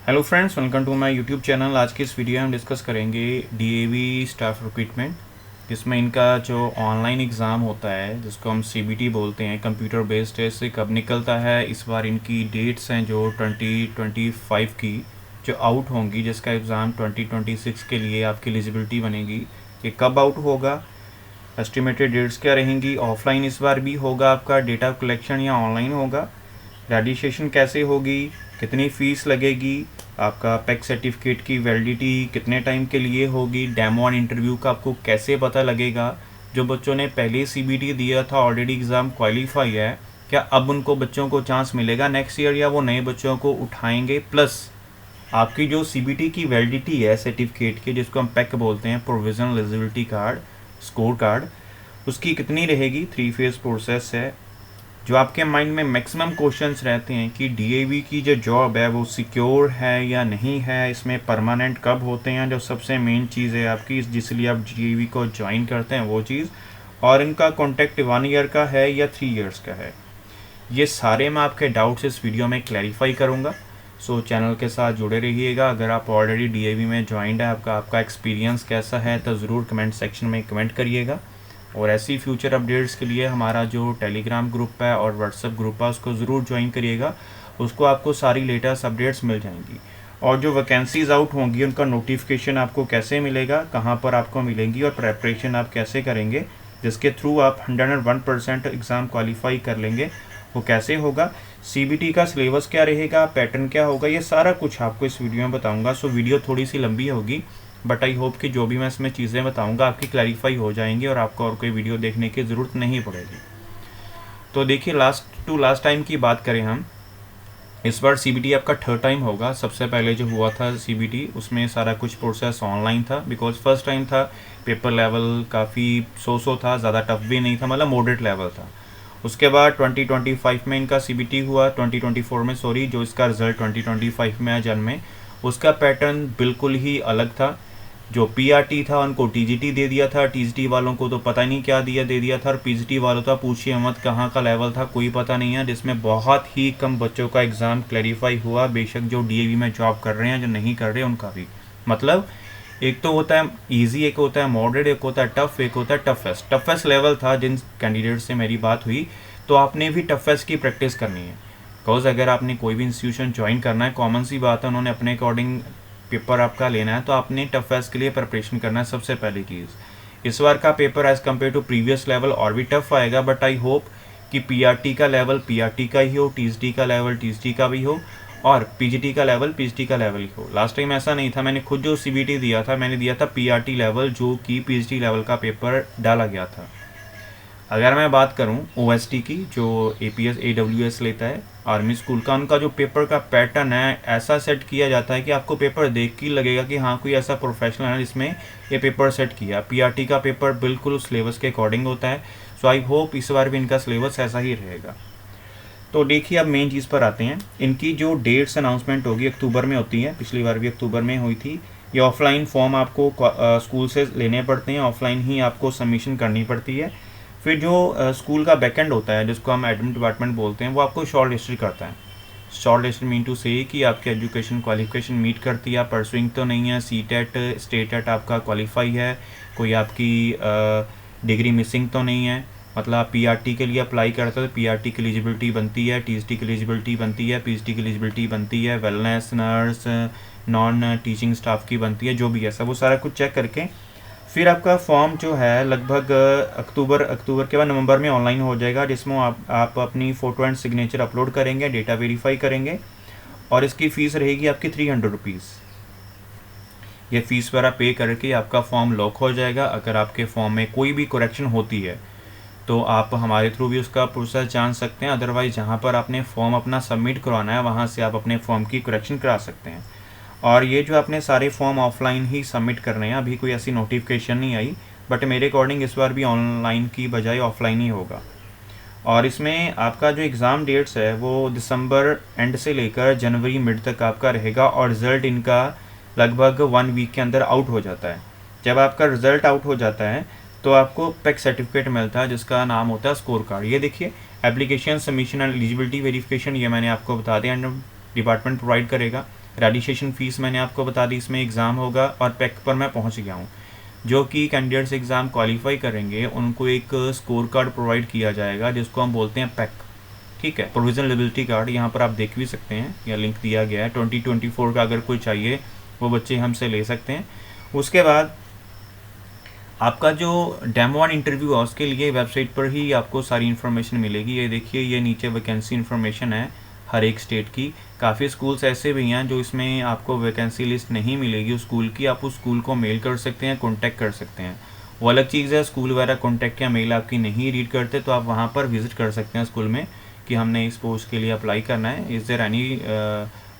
Hello friends, welcome to my YouTube channel. आज की इस वीडियो में हम डिस्कस करेंगे डीएवी स्टाफ रिक्रूटमेंट, जिसमें इनका जो ऑनलाइन एग्ज़ाम होता है जिसको हम सीबीटी बोलते हैं, कंप्यूटर बेस्ड टेस्ट से कब निकलता है। इस बार इनकी डेट्स हैं जो 2025 की जो आउट होंगी, जिसका एग्ज़ाम 2026 के लिए आपकी एलिजिबिलिटी बनेगी। ये कब आउट होगा, एस्टिमेटेड डेट्स क्या रहेंगी, ऑफलाइन इस बार भी होगा आपका डेटा कलेक्शन या ऑनलाइन होगा, रजिस्ट्रेशन कैसे होगी, कितनी फ़ीस लगेगी, आपका पैक सर्टिफिकेट की वैलिडिटी कितने टाइम के लिए होगी, डेमो और इंटरव्यू का आपको कैसे पता लगेगा। जो बच्चों ने पहले सीबीटी दिया था, ऑलरेडी एग्ज़ाम क्वालिफाई है, क्या अब उनको बच्चों को चांस मिलेगा नेक्स्ट ईयर, या वो नए बच्चों को उठाएंगे। प्लस आपकी जो सीबीटी की वैलिडिटी है सर्टिफिकेट की, जिसको हम पैक बोलते हैं, provisional eligibility card, score card, उसकी कितनी रहेगी। 3 फेज़ प्रोसेस है। जो आपके माइंड में मैक्सिमम क्वेश्चंस रहते हैं कि डीएवी की जो जॉब है वो सिक्योर है या नहीं है, इसमें परमानेंट कब होते हैं, जो सबसे मेन चीज़ है आपकी जिसलिए आप डीएवी को ज्वाइन करते हैं वो चीज़, और इनका कॉन्टैक्ट 1 ईयर का है या 3 ईयर्स का है। ये सारे मैं आपके डाउट्स इस वीडियो में क्लैरिफाई करूँगा। सो चैनल के साथ जुड़े रहिएगा। अगर आप ऑलरेडी डीएवी में ज्वाइंड है, आपका एक्सपीरियंस कैसा है, तो ज़रूर कमेंट सेक्शन में कमेंट करिएगा। और ऐसी फ्यूचर अपडेट्स के लिए हमारा जो टेलीग्राम ग्रुप है और व्हाट्सएप ग्रुप है उसको ज़रूर ज्वाइन करिएगा। उसको आपको सारी लेटेस्ट अपडेट्स मिल जाएंगी। और जो वैकेंसीज़ आउट होंगी उनका नोटिफिकेशन आपको कैसे मिलेगा, कहाँ पर आपको मिलेंगी, और प्रेपरेशन आप कैसे करेंगे जिसके थ्रू आप 101% एग्ज़ाम क्वालिफाई कर लेंगे, वो कैसे होगा, सीबीटी का सिलेबस क्या रहेगा, पैटर्न क्या होगा, ये सारा कुछ आपको इस वीडियो में बताऊँगा। सो वीडियो थोड़ी सी लंबी होगी, बट आई होप कि जो भी मैं इसमें चीज़ें बताऊंगा आपकी क्लैरिफाई हो जाएंगी और आपको और कोई वीडियो देखने की ज़रूरत नहीं पड़ेगी। तो देखिए, लास्ट टाइम की बात करें हम, इस बार सीबीटी आपका 3rd टाइम होगा। सबसे पहले जो हुआ था सीबीटी, उसमें सारा कुछ प्रोसेस ऑनलाइन था, बिकॉज फर्स्ट टाइम था। पेपर लेवल काफ़ी सो था, ज़्यादा टफ भी नहीं था, मतलब मॉडरेट लेवल था। उसके बाद 2025 में इनका सीबीटी हुआ, 2024 में सॉरी, जो इसका रिजल्ट 2025 में है जन में, उसका पैटर्न बिल्कुल ही अलग था। जो पीआरटी था उनको टीजीटी दे दिया था, टीजीटी वालों को तो पता नहीं क्या दे दिया था, और पीजीटी वालों का पूछिए मत कहाँ का लेवल था, कोई पता नहीं है, जिसमें बहुत ही कम बच्चों का एग्ज़ाम क्लैरिफाई हुआ। बेशक जो डीएवी में जॉब कर रहे हैं, जो नहीं कर रहे उनका भी, मतलब एक तो होता है इजी, एक होता है मॉडरेट, एक होता है टफ, एक होता है टफेस्ट लेवल था। जिन कैंडिडेट से मेरी बात हुई, तो आपने भी टफेस्ट की प्रैक्टिस करनी है। बिकॉज अगर आपने कोई भी इंस्टीट्यूशन ज्वाइन करना है, कॉमन सी बात है, उन्होंने अपने अकॉर्डिंग पेपर आपका लेना है, तो आपने टफेस्ट के लिए प्रिपरेशन करना है सबसे पहली चीज़। इस बार का paper as compare to previous level और भी टफ आएगा, बट आई होप कि पीआरटी का लेवल पीआरटी का ही हो, टीजीटी का लेवल टीजीटी का भी हो, और पीजीटी का लेवल पीजीटी का लेवल ही हो। लास्ट टाइम ऐसा नहीं था, मैंने खुद जो सीबीटी दिया था, मैंने दिया था पीआरटी लेवल, जो कि पीजीटी लेवल का पेपर डाला गया था। अगर मैं बात करूं ओएसटी की, जो एपीएस एडब्ल्यूएस लेता है आर्मी स्कूल का, उनका जो पेपर का पैटर्न है ऐसा सेट किया जाता है कि आपको पेपर देख के लगेगा कि हाँ कोई ऐसा प्रोफेशनल है जिसमें ये पेपर सेट किया। पीआरटी का पेपर बिल्कुल सिलेबस के अकॉर्डिंग होता है। सो आई होप इस बार भी इनका सिलेबस ऐसा ही रहेगा। तो देखिए, अब मेन चीज़ पर आते हैं। इनकी जो डेट्स अनाउंसमेंट होगी अक्टूबर में होती है, पिछली बार भी अक्टूबर में हुई थी। ये ऑफलाइन फॉर्म आपको स्कूल से लेने पड़ते हैं, ऑफलाइन ही आपको सबमिशन करनी पड़ती है। फिर जो स्कूल का बैकएंड होता है, जिसको हम एडमिट डिपार्टमेंट बोलते हैं, वो आपको शॉर्ट लिस्टेड करता है। शॉर्ट लिस्टेड मीन टू से कि आपकी एजुकेशन क्वालिफिकेशन मीट करती है, आप परसुइंग तो नहीं है, सीटेट स्टेटेट आपका क्वालिफाई है, कोई आपकी डिग्री मिसिंग तो नहीं है, मतलब आप पीआरटी के लिए अप्लाई करते हो तो पीआरटी की एलिजिबिलिटी बनती है, टीजीटी की एलिजिबिलिटी बनती है, पीजीटी की एलिजिबिलिटी बनती है, wellness, nurse, non teaching staff की बनती है, जो भी है सब वो सारा कुछ चेक करके फिर आपका फॉर्म जो है लगभग अक्टूबर के बाद नवंबर में ऑनलाइन हो जाएगा, जिसमें आप अपनी फ़ोटो एंड सिग्नेचर अपलोड करेंगे, डेटा वेरीफाई करेंगे, और इसकी फ़ीस रहेगी आपकी 300 रुपीज़। ये फ़ीस वगैरह पे करके आपका फॉर्म लॉक हो जाएगा। अगर आपके फॉर्म में कोई भी करेक्शन होती है तो आप हमारे थ्रू भी उसका प्रोसेस जान सकते हैं। अदरवाइज़ जहाँ पर आपने फॉर्म अपना सबमिट करवाना है, वहाँ से आप अपने फॉर्म की करेक्शन करा सकते हैं। और ये जो आपने सारे फॉर्म ऑफलाइन ही सबमिट करने हैं, अभी कोई ऐसी नोटिफिकेशन नहीं आई, बट मेरे अकॉर्डिंग इस बार भी ऑनलाइन की बजाय ऑफलाइन ही होगा। और इसमें आपका जो एग्ज़ाम डेट्स है वो दिसंबर एंड से लेकर जनवरी मिड तक आपका रहेगा, और रिज़ल्ट इनका लगभग 1 वीक के अंदर आउट हो जाता है। जब आपका रिज़ल्ट आउट हो जाता है तो आपको पैक सर्टिफिकेट मिलता है, जिसका नाम होता है स्कोर कार्ड। ये देखिए, application submission and eligibility verification, ये मैंने आपको बता दिया, एंड डिपार्टमेंट प्रोवाइड करेगा। रजिस्ट्रेशन फ़ीस मैंने आपको बता दी, इसमें एग्ज़ाम होगा और पैक पर मैं पहुंच गया हूं। जो कि कैंडिडेट्स एग्ज़ाम क्वालिफाई करेंगे उनको एक स्कोर कार्ड प्रोवाइड किया जाएगा जिसको हम बोलते हैं पैक, ठीक है, प्रोविजनल एलिजिबिलिटी कार्ड। यहाँ पर आप देख भी सकते हैं, या लिंक दिया गया है। 2024 का अगर कोई चाहिए वो बच्चे हमसे ले सकते हैं। उसके बाद आपका जो डेमो वन इंटरव्यू है उसके लिए वेबसाइट पर ही आपको सारी इन्फॉर्मेशन मिलेगी। ये देखिए, ये नीचे वैकेंसी इन्फॉर्मेशन है हर एक स्टेट की। काफ़ी स्कूल्स ऐसे भी हैं जो इसमें आपको वैकेंसी लिस्ट नहीं मिलेगी उस स्कूल की, आप उस स्कूल को मेल कर सकते हैं, कॉन्टैक्ट कर सकते हैं। वो अलग चीज़ है, स्कूल वगैरह कॉन्टैक्ट या मेल आपकी नहीं रीड करते तो आप वहाँ पर विज़िट कर सकते हैं स्कूल में कि हमने इस पोस्ट के लिए अप्लाई करना है, is there any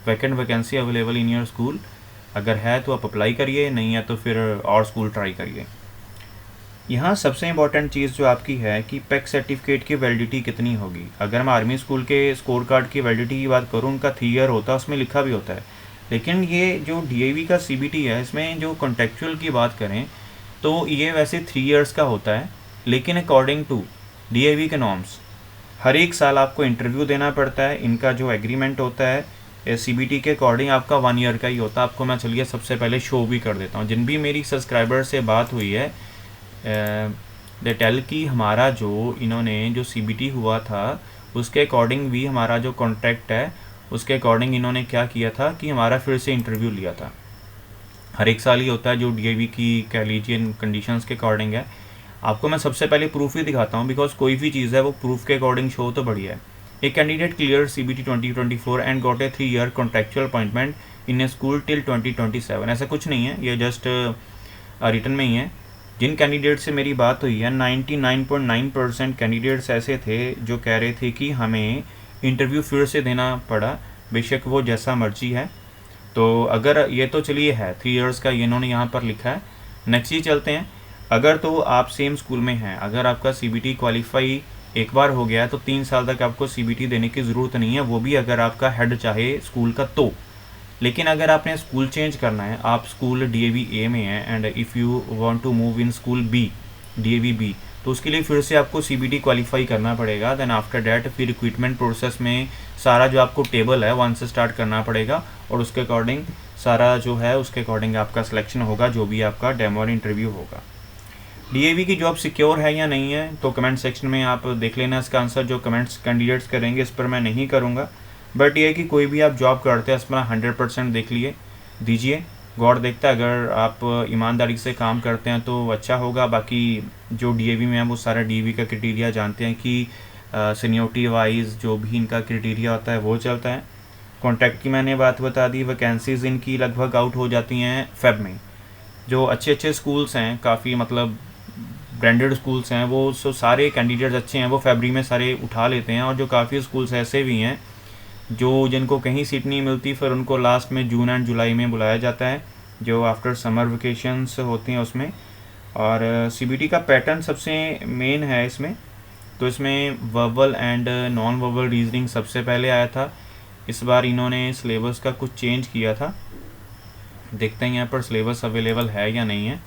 vacant vacancy available in your school. अगर है तो आप अप्लाई करिए, नहीं है तो फिर और स्कूल ट्राई करिए। यहाँ सबसे इम्पॉर्टेंट चीज़ जो आपकी है कि पैक सर्टिफिकेट की वैलिडिटी कितनी होगी। अगर मैं आर्मी स्कूल के स्कोर कार्ड की वैलिडिटी की बात करूँ, उनका 3 ईयर होता है, उसमें लिखा भी होता है। लेकिन ये जो डीएवी का सीबीटी है, इसमें जो कॉन्टेक्चुअल की बात करें तो ये वैसे 3 ईयर्स का होता है, लेकिन अकॉर्डिंग टू डीएवी के नॉर्म्स हर एक साल आपको इंटरव्यू देना पड़ता है। इनका जो एग्रीमेंट होता है सीबीटी के अकॉर्डिंग आपका 1 ईयर का ही होता है। आपको मैं चलिए सबसे पहले शो भी कर देता हूँ। जिन भी मेरी सब्सक्राइबर से बात हुई है दे टेल कि हमारा जो इन्होंने जो सीबीटी हुआ था उसके अकॉर्डिंग भी हमारा जो कॉन्ट्रैक्ट है उसके अकॉर्डिंग इन्होंने क्या किया था कि हमारा फिर से इंटरव्यू लिया था। हर एक साल ही होता है जो डीआईवी की कह लीजिए कंडीशंस के अकॉर्डिंग है। आपको मैं सबसे पहले प्रूफ ही दिखाता हूँ, बिकॉज कोई भी चीज़ है वो प्रूफ के अकॉर्डिंग शो तो बढ़िया है। एक candidate clear CBT 2024 and got a 3 year contractual appointment in A school till 2027। ऐसा कुछ नहीं है, ये जस्ट रिटर्न में ही है। जिन कैंडिडेट से मेरी बात हुई है 99.9% कैंडिडेट्स ऐसे थे जो कह रहे थे कि हमें इंटरव्यू फिर से देना पड़ा, बेशक वो जैसा मर्जी है। तो अगर ये तो चलिए है 3 ईयर्स का, ये इन्होंने यहाँ पर लिखा है। नेक्स्ट ही चलते हैं। अगर तो आप सेम स्कूल में हैं, अगर आपका सीबीटी क्वालिफाई एक बार हो गया है तो 3 साल तक आपको सीबीटी देने की ज़रूरत नहीं है, वो भी अगर आपका हेड चाहे स्कूल का तो। लेकिन अगर आपने स्कूल चेंज करना है, आप स्कूल डीएवी ए में है and if you want to move in school B, DAV B, तो उसके लिए फिर से आपको सीबीटी क्वालिफाई करना पड़ेगा। देन आफ्टर डैट फिर रिक्रूटमेंट प्रोसेस में सारा जो आपको टेबल है वन से स्टार्ट करना पड़ेगा और उसके अकॉर्डिंग सारा जो है उसके अकॉर्डिंग आपका सिलेक्शन होगा, जो भी आपका डेमो इंटरव्यू होगा। डीएवी की जॉब सिक्योर है या नहीं है तो कमेंट सेक्शन में आप देख लेना इसका आंसर। जो कमेंट्स कैंडिडेट्स करेंगे इस पर मैं नहीं करूँगा, बट ये है कि कोई भी आप जॉब करते हैं इसमें 100% देख दीजिए। गॉड देखता है, अगर आप ईमानदारी से काम करते हैं तो अच्छा होगा। बाकी जो डीएवी में है वो सारा डीएवी का क्राइटेरिया जानते हैं कि सीनियोरिटी वाइज जो भी इनका क्राइटेरिया होता है वो चलता है। कॉन्ट्रैक्ट की मैंने बात बता दी। वैकेंसीज़ इनकी लगभग आउट हो जाती हैं फेब में। जो अच्छे अच्छे स्कूल्स हैं, काफ़ी मतलब ब्रांडेड स्कूल्स हैं, वो सारे कैंडिडेट्स अच्छे हैं वो फरवरी में सारे उठा लेते हैं। और जो काफ़ी स्कूल्स ऐसे भी हैं जो जिनको कहीं सीट नहीं मिलती, फिर उनको लास्ट में जून एंड जुलाई में बुलाया जाता है, जो आफ्टर समर वेकेशंस होती हैं उसमें। और सीबीटी का पैटर्न सबसे मेन है इसमें। तो इसमें verbal and non verbal reasoning सबसे पहले आया था। इस बार इन्होंने सिलेबस का कुछ चेंज किया था, देखते हैं यहाँ पर सिलेबस अवेलेबल है या नहीं है।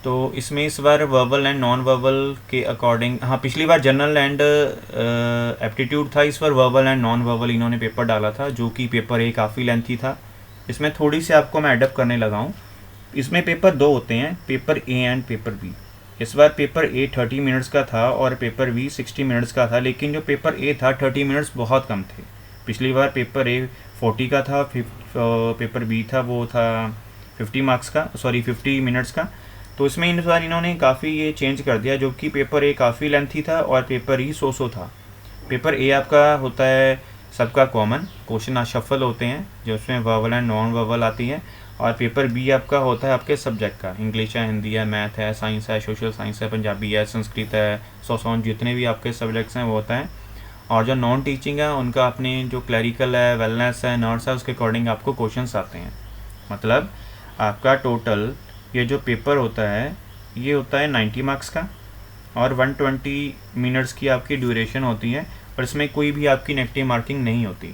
तो इसमें इस बार वर्बल एंड नॉन वर्बल के अकॉर्डिंग, हाँ पिछली बार जनरल एंड एप्टीट्यूड था, इस बार वर्बल एंड नॉन वर्बल इन्होंने पेपर डाला था, जो कि पेपर ए काफ़ी लेंथी था। इसमें थोड़ी सी आपको मैं एडअप करने लगा हूँ। इसमें पेपर 2 होते हैं, paper A and paper B. इस बार पेपर ए 30 मिनट्स का था और पेपर बी 60 मिनट्स का था, लेकिन जो पेपर ए था 30 मिनट्स बहुत कम थे। पिछली बार पेपर ए 40 का था, पेपर बी था वो था 50 मिनट्स का। तो इसमें इन बार इन्होंने काफ़ी ये चेंज कर दिया, जो कि पेपर ए काफ़ी लेंथी था और पेपर ई 100 था। पेपर ए आपका होता है सबका कॉमन, क्वेश्चन शफल होते हैं जो उसमें वर्बल एंड नॉन वर्बल आती है। और पेपर बी आपका होता है आपके सब्जेक्ट का, इंग्लिश है, हिंदी है, मैथ है, साइंस है, सोशल साइंस है, पंजाबी है, संस्कृत है, सॉन्ग, जितने भी आपके सब्जेक्ट्स हैं वो होता है। और जो नॉन टीचिंग है उनका अपने जो क्लरिकल है, वेलनेस है, नर्स है, उसके अकॉर्डिंग आपको क्वेश्चंस आते हैं। मतलब आपका टोटल ये जो पेपर होता है ये होता है 90 मार्क्स का और 120 मिनट्स की आपकी ड्यूरेशन होती है। और इसमें कोई भी आपकी नेगेटिव मार्किंग नहीं होती।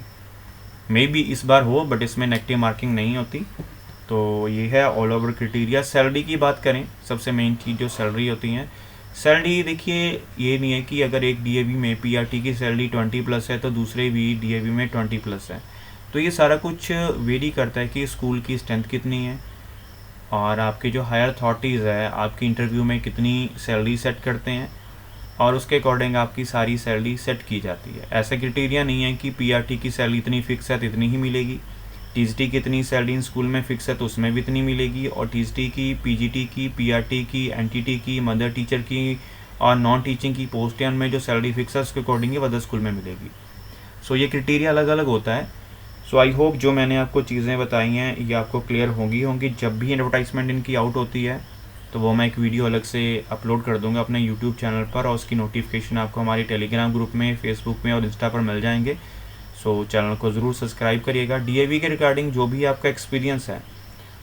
मे बी इस बार हो, बट इसमें नेगेटिव मार्किंग नहीं होती। तो ये है ऑल ओवर क्राइटेरिया। सैलरी की बात करें, सबसे मेन चीज़ जो सैलरी होती है, सैलरी देखिए ये नहीं है कि अगर एक डीएवी में पीआरटी की सैलरी 20+ है तो दूसरे भी डीएवी में 20+ है। तो ये सारा कुछ वेरी करता है कि स्कूल की स्ट्रेंथ कितनी है और आपके जो हायर अथॉरिटीज़ है आपकी इंटरव्यू में कितनी सैलरी सेट करते हैं और उसके अकॉर्डिंग आपकी सारी सैलरी सेट की जाती है। ऐसा क्राइटेरिया नहीं है कि पीआरटी की सैलरी इतनी फिक्स है तो इतनी ही मिलेगी, टीजीटी की इतनी सैलरी स्कूल में फिक्स है तो उसमें भी इतनी मिलेगी, और टीजीटी की, पीजीटी की, पीआरटी की, एनटीटी की, मदर टीचर की और नॉन टीचिंग की पोस्ट है उनमें जो सैलरी फिक्स है उसके अकॉर्डिंग ही अदर स्कूल में मिलेगी। सो ये क्राइटेरिया अलग अलग होता है। सो आई होप जो मैंने आपको चीज़ें बताई हैं ये आपको क्लियर होंगी। जब भी एडवर्टाइजमेंट इनकी आउट होती है तो वो मैं एक वीडियो अलग से अपलोड कर दूंगा अपने यूट्यूब चैनल पर, और उसकी नोटिफिकेशन आपको हमारे टेलीग्राम ग्रुप में, फेसबुक में और इंस्टा पर मिल जाएंगे। सो चैनल को ज़रूर सब्सक्राइब करिएगा। डीएवी के रिगार्डिंग जो भी आपका एक्सपीरियंस है,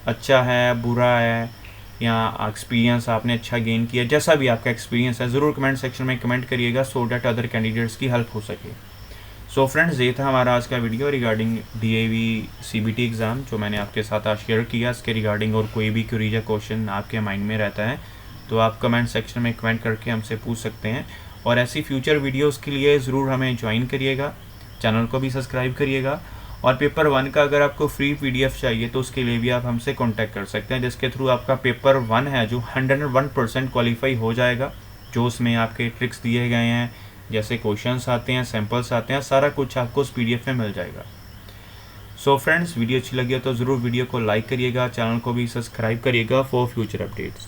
अच्छा है, बुरा है, या एक्सपीरियंस आपने अच्छा गेन किया, जैसा भी आपका एक्सपीरियंस है ज़रूर कमेंट सेक्शन में कमेंट करिएगा सो डैट अदर कैंडिडेट्स की हेल्प हो सके। सो फ्रेंड्स, ये था हमारा आज का video regarding DAV CBT exam जो मैंने आपके साथ आज शेयर किया। इसके रिगार्डिंग और कोई भी क्वेरी या क्वेश्चन आपके माइंड में रहता है तो आप कमेंट सेक्शन में कमेंट करके हमसे पूछ सकते हैं, और ऐसी फ्यूचर वीडियोस के लिए ज़रूर हमें ज्वाइन करिएगा, चैनल को भी सब्सक्राइब करिएगा। और पेपर 1 का अगर आपको फ्री पीडीएफ चाहिए तो उसके लिए भी आप हमसे कॉन्टैक्ट कर सकते हैं, जिसके थ्रू आपका पेपर 1 है जो 101% क्वालिफाई हो जाएगा। जो उसमें आपके ट्रिक्स दिए गए हैं, जैसे क्वेश्चंस आते हैं, सैम्पल्स आते हैं, सारा कुछ आपको उस पीडीएफ में मिल जाएगा। सो फ्रेंड्स, वीडियो अच्छी लगी हो तो ज़रूर वीडियो को लाइक करिएगा, चैनल को भी सब्सक्राइब करिएगा for future updates.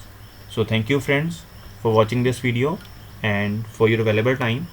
So thank you friends for watching this video and for your available time.